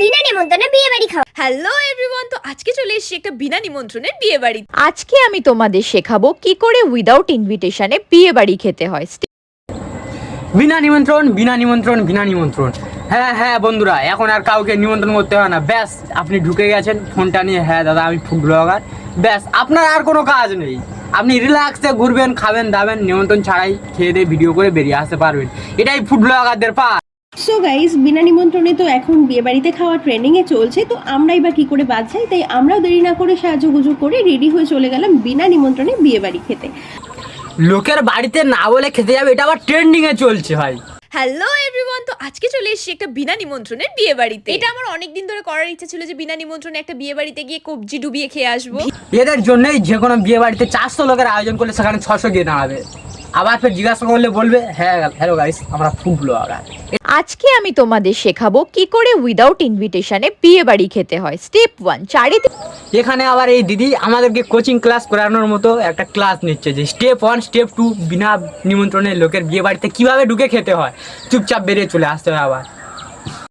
বিনা নিমন্ত্রণে বিয়ে বাড়ি খাওয়া। হ্যালো এভরিওয়ান, তো আজকে চলে এসেছি একটা বিনা নিমন্ত্রণের বিয়ে বাড়ি। আজকে আমি তোমাদের শেখাবো কি করে উইদাউট ইনভিটেশনে বিয়ে বাড়ি খেতে হয়। বিনা নিমন্ত্রণ বিনা নিমন্ত্রণ বিনা নিমন্ত্রণ। হ্যাঁ হ্যাঁ বন্ধুরা, এখন আর কাউকে নিমন্ত্রণ করতে হয় না। ব্যাস আপনি ঢুকে গেছেন ফোনটা নিয়ে, হ্যাঁ দাদা আমি ফুড ব্লগার, ব্যাস আপনার আর কোনো কাজ নেই। আপনি রিল্যাক্সে ঘুরবেন, খাবেন দাবেন, নিমন্ত্রণ ছাড়াই খেয়ে দিয়ে ভিডিও করে বেরিয়ে আসতে পারবেন। এটাই ফুড ব্লগারদের পার। সো গাইস, বিনা নিমন্ত্রণে তো এখন বিয়ে বাড়িতে খাওয়া ট্রেন্ডিংয়ে চলছে, তো আমরাই বা কি করে বাদ যাই, তাই আমরাও দেরি না করে সাজুগুজু করে রেডি হয়ে চলে গেলাম বিনা নিমন্ত্রণে বিয়ে বাড়ি খেতে। লোকের বাড়িতে না বলে খেতে যাবে, এটা আবার ট্রেন্ডিংয়ে চলছে ভাই। হ্যালো এভরিওয়ান, তো আজকে চলে এসেছি একটা বিনা নিমন্ত্রণের বিয়ে বাড়িতে। এটা আমার অনেকদিন ধরে করার ইচ্ছা ছিল যে বিনা নিমন্ত্রণে একটা বিয়ে বাড়িতে গিয়ে কবজি ডুবিয়ে খেয়ে আসবো। এদের জন্যই যে কোনো বিয়ে বাড়িতে 400 লোকের আয়োজন করলে সেখানে 600 গিয়ে দাঁড়াবে। আবার ফের জিজ্ঞাসা করলে বলবে হ্যাঁ হ্যালো গাইস আমরা ফুড ব্লগার। আজকে আমি তোমাদের শেখাবো কি করে উইদাউট ইনভিটেশনে বিয়ে বাড়ি খেতে হয়। স্টেপ 1, চারিদিকে এখানে আবার এই দিদি আমাদেরকে কোচিং ক্লাস করানোর মতো একটা ক্লাস নিচ্ছে, যে স্টেপ 1 স্টেপ 2 বিনা নিমন্ত্রণে লোকের বিয়ে বাড়িতে কিভাবে ঢুকে খেতে হয়, চুপচাপ বেরিয়ে চলে আসতে হয়। আবার